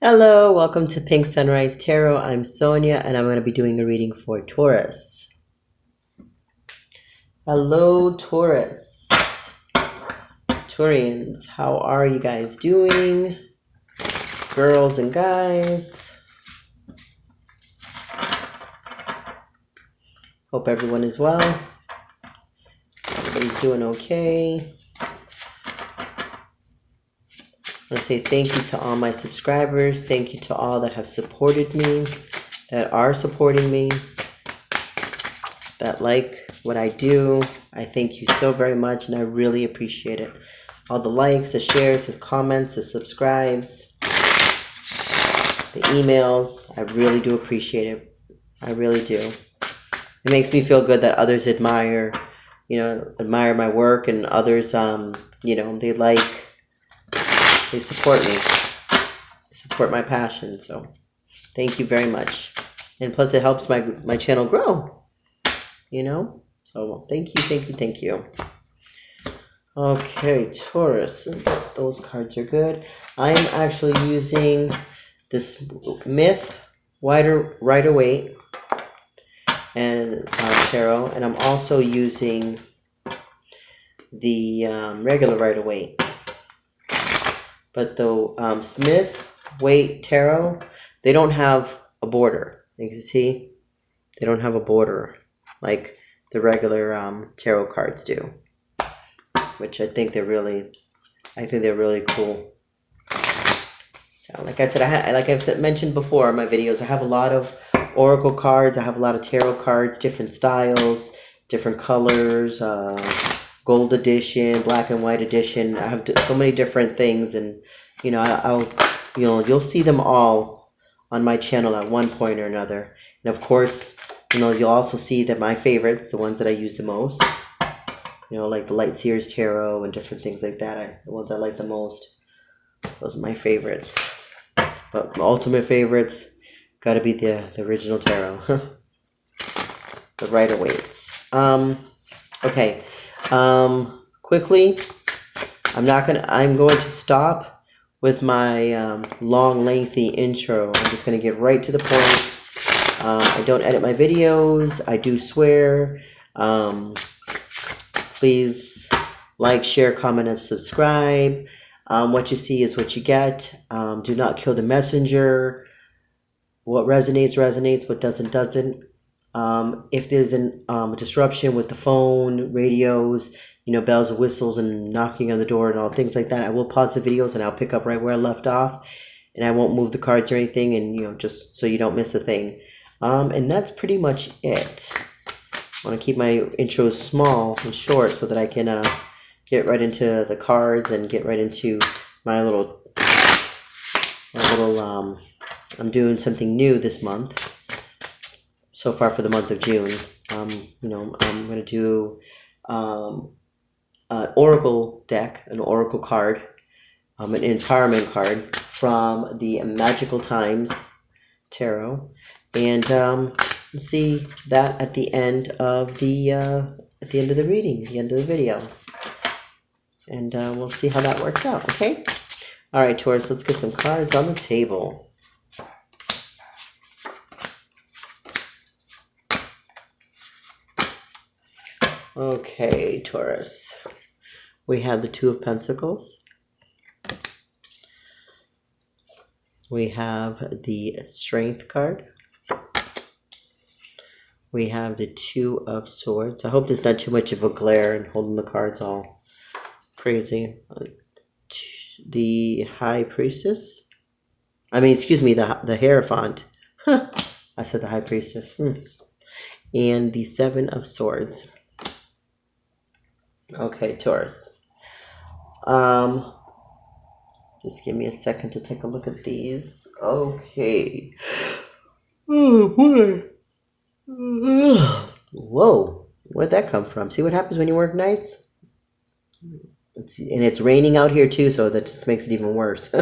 Hello, welcome to Pink Sunrise Tarot. I'm Sonia and I'm going to be doing a reading for Taurus. Hello, Taurus. Taurians, how are you guys doing? Girls and guys. Hope everyone is well. Everybody's doing okay. I want to say thank you to all my subscribers. Thank you to all that have supported me, that are supporting me, that like what I do. I thank you so very much, and I really appreciate it. All the likes, the shares, the comments, the subscribes, the emails. I really do appreciate it. I really do. It makes me feel good that others admire my work, and others, they support me. They support my passion. So thank you very much. And plus it helps my channel grow. So thank you. Okay, Taurus. Those cards are good. I am actually using this Myth Rider-Waite and tarot, and I'm also using the regular Rider-Waite. But the Smith-Waite tarot, they don't have a border. You can see, they don't have a border like the regular tarot cards do, which I think they're really cool. So, like I said, like I've mentioned before in my videos, I have a lot of oracle cards. I have a lot of tarot cards, different styles, different colors, gold edition, black and white edition. I have so many different things, and you'll see them all on my channel at one point or another. And of course, you'll also see that my favorites, the ones that I use the most, like the Light Seers Tarot and different things like that. The ones I like the most, those are my favorites. But my ultimate favorites got to be the original tarot, the Rider-Waites. Okay. Quickly, I'm going to stop with my long, lengthy intro. I'm just going to get right to the point. I don't edit my videos. I do swear. Please like, share, comment, and subscribe. What you see is what you get. Do not kill the messenger. What resonates, resonates. What doesn't, doesn't. If there's a disruption with the phone, radios, bells and whistles and knocking on the door and all things like that, I will pause the videos and I'll pick up right where I left off, and I won't move the cards or anything, and just so you don't miss a thing. And that's pretty much it. I want to keep my intros small and short so that I can get right into the cards and get right into my little I'm doing something new this month. So far for the month of June, I'm going to do an oracle deck, an oracle card, an empowerment card from the Magical Times Tarot, and see that at the end of the reading, the end of the video, and we'll see how that works out. Okay, all right, Taurus, let's get some cards on the table. Okay, Taurus. We have the Two of Pentacles. We have the Strength card. We have the Two of Swords. I hope there's not too much of a glare and holding the cards all crazy. The High Priestess. The Hierophant. I said the High Priestess. And the Seven of Swords. Okay, Taurus. Just give me a second to take a look at these. Okay. Oh boy. Whoa. Where'd that come from? See what happens when you work nights? And it's raining out here too, so that just makes it even worse.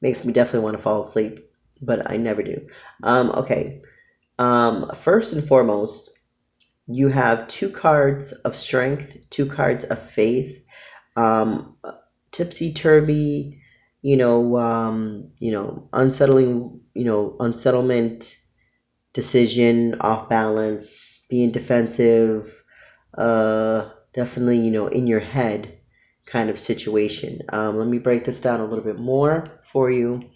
Makes me definitely want to fall asleep, but I never do. Okay. First and foremost, you have 2 cards of strength, 2 cards of faith, tipsy-turvy, unsettling, unsettlement, decision, off balance, being defensive, definitely, in your head kind of situation. Let me break this down a little bit more for you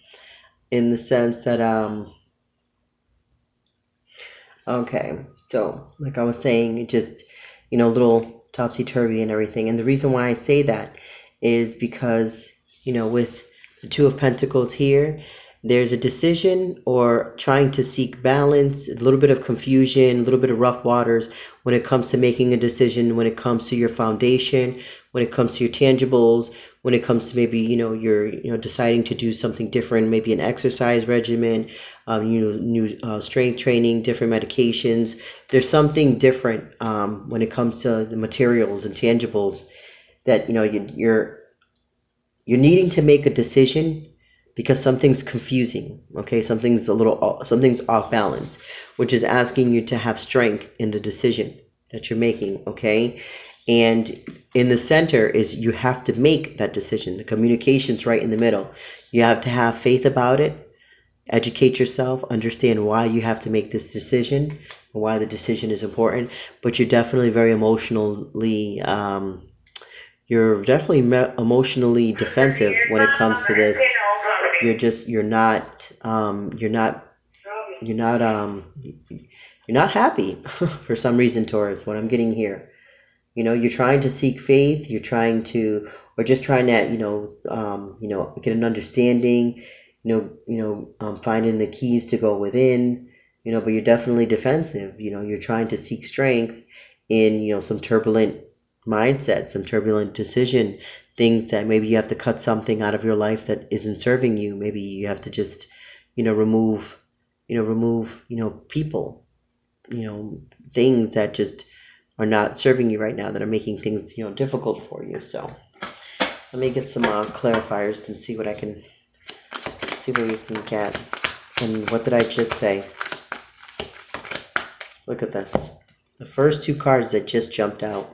in the sense that, okay, so like I was saying, it just, a little topsy-turvy and everything. And the reason why I say that is because, with the Two of Pentacles here, there's a decision or trying to seek balance, a little bit of confusion, a little bit of rough waters when it comes to making a decision, when it comes to your foundation, when it comes to your tangibles, when it comes to maybe, you're deciding to do something different, maybe an exercise regimen, new strength training, different medications. There's something different when it comes to the materials and tangibles that, you're needing to make a decision because something's confusing, okay? Something's off balance, which is asking you to have strength in the decision that you're making, okay? And in the center is you have to make that decision. The communication's right in the middle. You have to have faith about it, educate yourself, understand why you have to make this decision, and why the decision is important, but you're definitely very emotionally emotionally defensive when it comes to this. You're not happy for some reason, Taurus, what I'm getting here. You're trying to seek faith, you're trying to, or just trying to, get an understanding, finding the keys to go within, but you're definitely defensive. You're trying to seek strength in, some turbulent mindset, some turbulent decision, things that maybe you have to cut something out of your life that isn't serving you. Maybe you have to just, remove people, things that just are not serving you right now, that are making things, difficult for you. So let me get some clarifiers and see what we can get. And what did I just say? Look at this. The first two cards that just jumped out.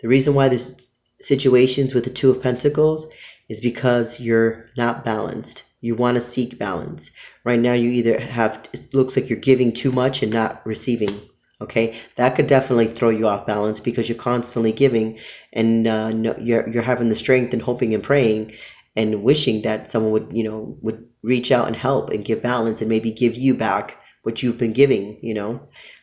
The reason why there's situations with the Two of Pentacles is because you're not balanced. You want to seek balance. Right now you either it looks like you're giving too much and not receiving. Okay, that could definitely throw you off balance because you're constantly giving, and you're having the strength and hoping and praying and wishing that someone would reach out and help and give balance and maybe give you back what you've been giving.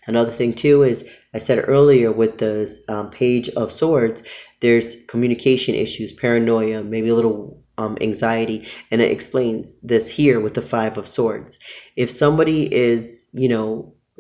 Another thing too is, I said earlier with the Page of Swords, there's communication issues, paranoia, maybe a little anxiety, and it explains this here with the Five of Swords. If somebody is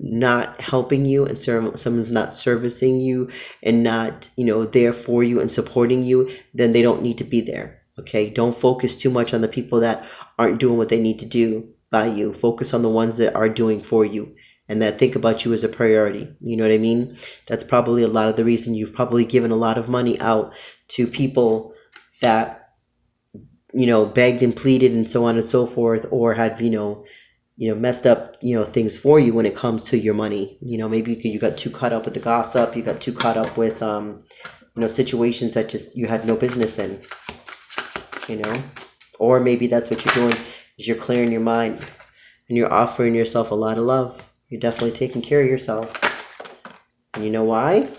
not helping you and someone's not servicing you and not there for you and supporting you, then they don't need to be there. Okay, don't focus too much on the people that aren't doing what they need to do by you. Focus on the ones that are doing for you and that think about you as a priority. You know what I mean? That's probably a lot of the reason you've probably given a lot of money out to people that begged and pleaded and so on and so forth, or had messed up things for you when it comes to your money. Maybe you got too caught up with the gossip, you got too caught up with situations that just you had no business in, or maybe that's what you're doing, is you're clearing your mind and you're offering yourself a lot of love. You're definitely taking care of yourself. And you know why?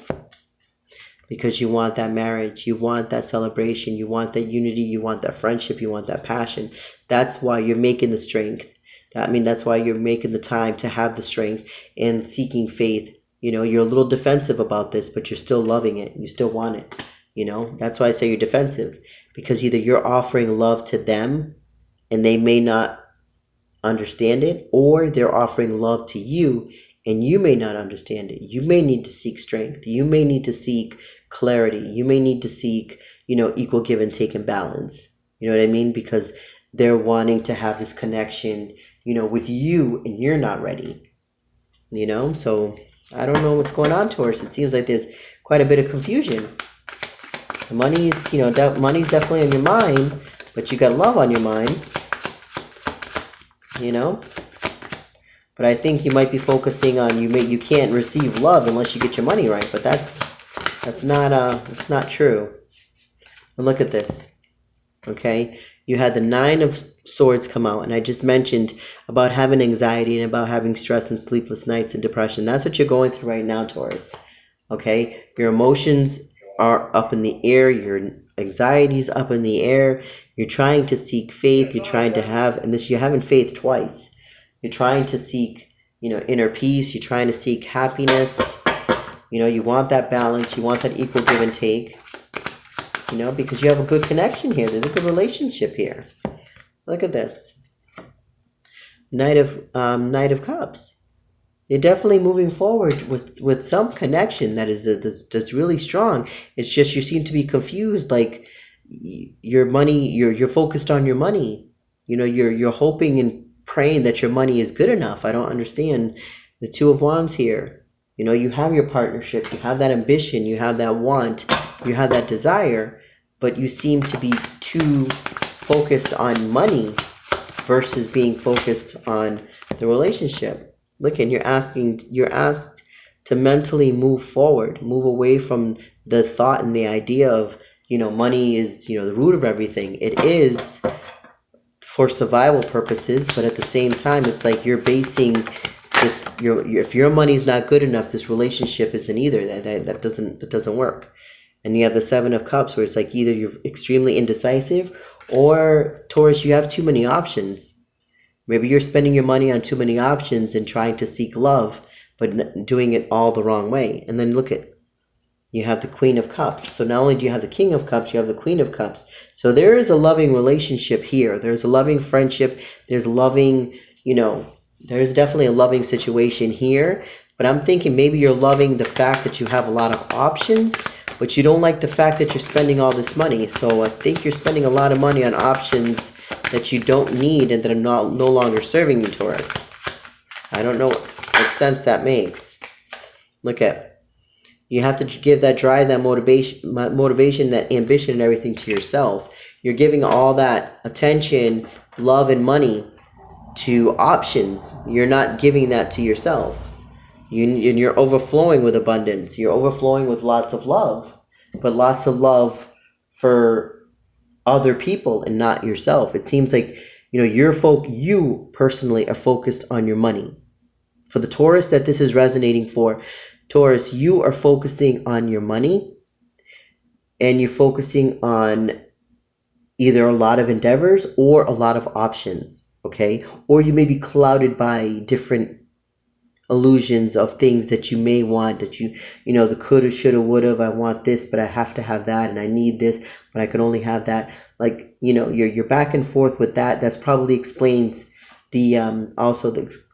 Because you want that marriage, you want that celebration, you want that unity, you want that friendship, you want that passion. That's why you're making the strength. That's why you're making the time to have the strength and seeking faith. You're a little defensive about this, but you're still loving it. You still want it. That's why I say you're defensive, because either you're offering love to them and they may not understand it, or they're offering love to you and you may not understand it. You may need to seek strength. You may need to seek clarity. You may need to seek, equal give and take and balance. You know what I mean? Because they're wanting to have this connection, with you, and you're not ready. So I don't know what's going on, Taurus. It seems like there's quite a bit of confusion. The money's, money's definitely on your mind, but you got love on your mind. But I think you might be focusing on you can't receive love unless you get your money right, but that's not true. And look at this. Okay? you had the 9 of Swords come out, and I just mentioned about having anxiety and about having stress and sleepless nights and depression. That's what you're going through right now, Taurus. Okay? Your emotions are up in the air. Your anxiety's up in the air. You're trying to seek faith. You're trying to have, and this, you're having faith twice. You're trying to seek, inner peace. You're trying to seek happiness. You want that balance. You want that equal give and take. Because you have a good connection here. There's a good relationship here. Look at this. Knight of Cups. You're definitely moving forward with some connection that's really strong. It's just you seem to be confused. Like your money, you're focused on your money. You're hoping and praying that your money is good enough. I don't understand the 2 of Wands here. You have your partnership. You have that ambition. You have that want. You have that desire. But you seem to be too focused on money versus being focused on the relationship. Look, and you're asked to mentally move forward, move away from the thought and the idea of, money is, the root of everything. It is for survival purposes, but at the same time, it's like you're basing this, if your money's not good enough, this relationship isn't either. That doesn't work. And you have the 7 of Cups, where it's like either you're extremely indecisive, or Taurus, you have too many options. Maybe you're spending your money on too many options and trying to seek love, but doing it all the wrong way. And then look at, you have the Queen of Cups. So not only do you have the King of Cups, you have the Queen of Cups. So there is a loving relationship here. There's a loving friendship. There's loving, there's definitely a loving situation here. But I'm thinking maybe you're loving the fact that you have a lot of options, but you don't like the fact that you're spending all this money. So I think you're spending a lot of money on options that you don't need and that are no longer serving you, Taurus. I don't know what sense that makes. Look at, you have to give that drive, that motivation, that ambition and everything to yourself. You're giving all that attention, love, and money to options. You're not giving that to yourself. You're overflowing with abundance. You're overflowing with lots of love, but lots of love for other people and not yourself. It seems like, you personally are focused on your money. For the Taurus that this is resonating for, Taurus, you are focusing on your money, and you're focusing on either a lot of endeavors or a lot of options, okay? Or you may be clouded by different illusions of things that you may want, that the coulda, shoulda, woulda, I want this, but I have to have that, and I need this, but I can only have that. Like, you're back and forth with that. That's probably explains the,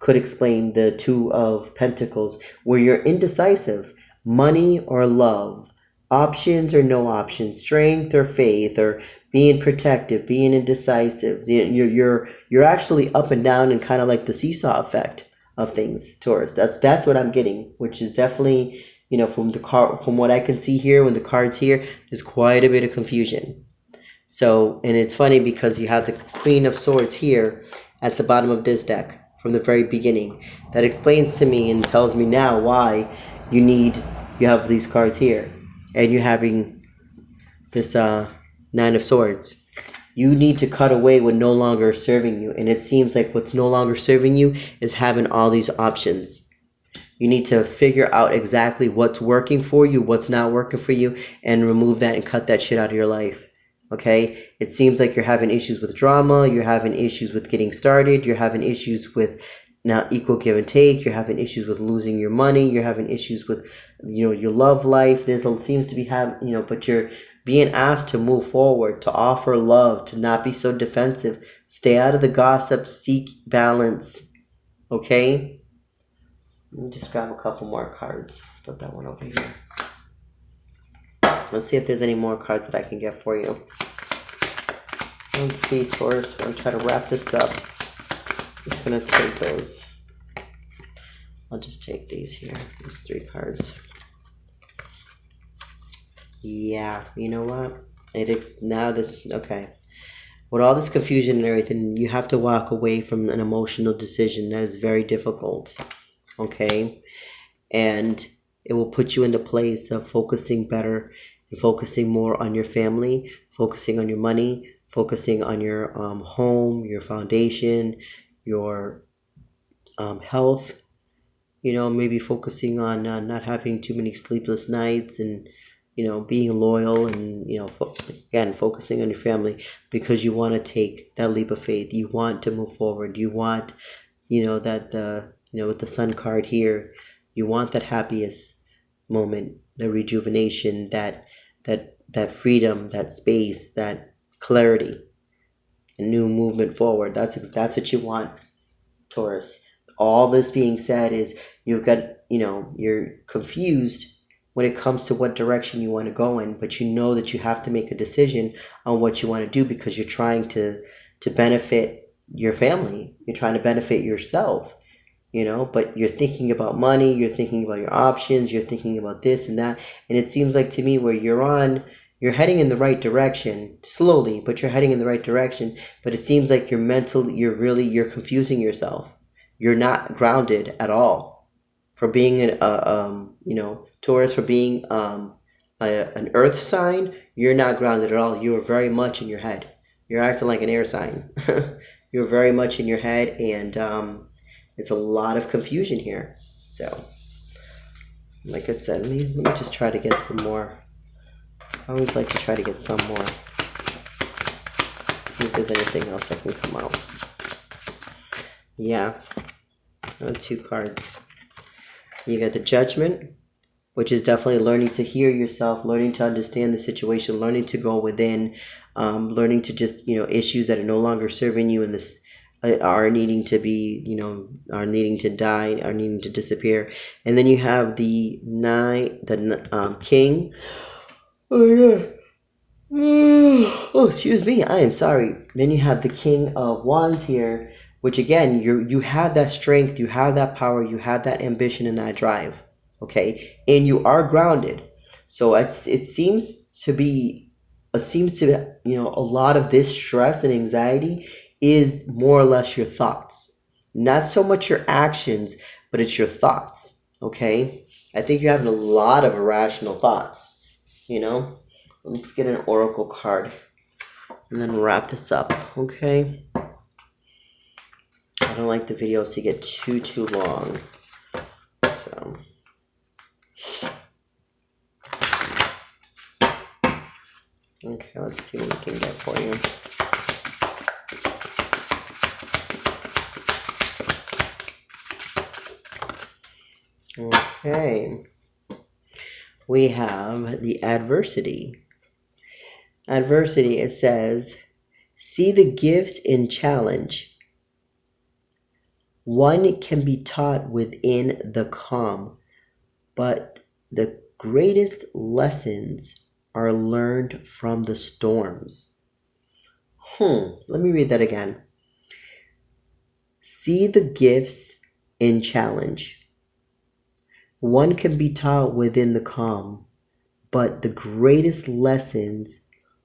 could explain the 2 of Pentacles, where you're indecisive. Money or love, options or no options, strength or faith, or being protective, being indecisive. You're actually up and down and kind of like the seesaw effect of things, Taurus. That's what I'm getting, which is definitely, from what I can see here, when the cards here, there's quite a bit of confusion. So, and it's funny because you have the Queen of Swords here at the bottom of this deck from the very beginning. That explains to me and tells me now why you have these cards here, and you're having this 9 of Swords. You need to cut away what no longer is serving you. And it seems like what's no longer serving you is having all these options. You need to figure out exactly what's working for you, what's not working for you, and remove that and cut that shit out of your life. Okay? It seems like you're having issues with drama. You're having issues with getting started. You're having issues with not equal give and take. You're having issues with losing your money. You're having issues with, your love life. Seems to be but you're being asked to move forward, to offer love, to not be so defensive. Stay out of the gossip, seek balance. Okay? Let me just grab a couple more cards. Put that one over here. Let's see if there's any more cards that I can get for you. Let's see, Taurus. I'm going to try to wrap this up. I'm just going to take those. I'll just take these here. These 3 cards. Yeah, you know what? Okay. With all this confusion and everything, you have to walk away from an emotional decision that is very difficult. Okay? And it will put you into place of focusing better and focusing more on your family, focusing on your money, focusing on your home, your foundation, your health. You know, maybe focusing on not having too many sleepless nights, and you know, being loyal, and you know, again, focusing on your family, because you want to take that leap of faith. You want to move forward. You want, you know, that you know, with the Sun card here, you want that happiest moment, the rejuvenation, that freedom, that space, that clarity, a new movement forward. That's what you want, Taurus. All this being said is you've got, you know, you're confused when it comes to what direction you want to go in, but you know that you have to make a decision on what you want to do, because you're trying to benefit your family. You're trying to benefit yourself, you know, but you're thinking about money, you're thinking about your options, you're thinking about this and that. And it seems like to me where you're heading in the right direction slowly, but you're heading in the right direction. But it seems like you're confusing yourself. You're not grounded at all. For being you know, Taurus, for being an earth sign, you're not grounded at all. You are very much in your head. You're acting like an air sign. You're very much in your head, and it's a lot of confusion here. So, like I said, let me just try to get some more. I always like to try to get some more. See if there's anything else that can come out. Yeah. 2 cards. You got the Judgment, which is definitely learning to hear yourself, learning to understand the situation, learning to go within, learning to just, you know, issues that are no longer serving you in this, are needing to be, you know, are needing to die, are needing to disappear. And then you have the King. Oh yeah. Oh, excuse me. I am sorry. Then you have the King of Wands here, which again, you have that strength, you have that power, you have that ambition and that drive, okay? And you are grounded. So it seems to be, you know, a lot of this stress and anxiety is more or less your thoughts. Not so much your actions, but it's your thoughts, okay? I think you're having a lot of irrational thoughts, you know? Let's get an oracle card and then wrap this up, okay? I don't like the videos to get too long. So okay, let's see what we can get for you. Okay. We have the adversity. Adversity, it says, see the gifts in challenge. One can be taught within the calm, but the greatest lessons are learned from the storms. Let me read that again. See the gifts in challenge. One can be taught within the calm, but the greatest lessons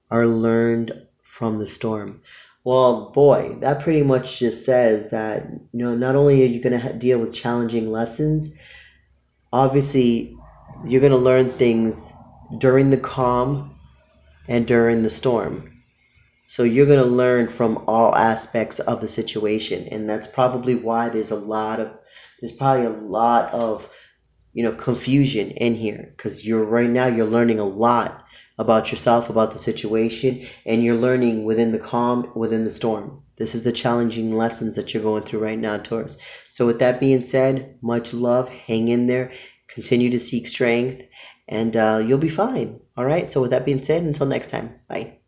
are learned from the storm. Well, boy, that pretty much just says that, you know, not only are you going to deal with challenging lessons, obviously you're going to learn things during the calm and during the storm. So you're going to learn from all aspects of the situation, and that's probably why there's probably a lot of, you know, confusion in here, because right now you're learning a lot about yourself, about the situation, and you're learning within the calm, within the storm. This is the challenging lessons that you're going through right now, Taurus. So with that being said, much love, hang in there, continue to seek strength, and you'll be fine. All right, so with that being said, until next time, bye.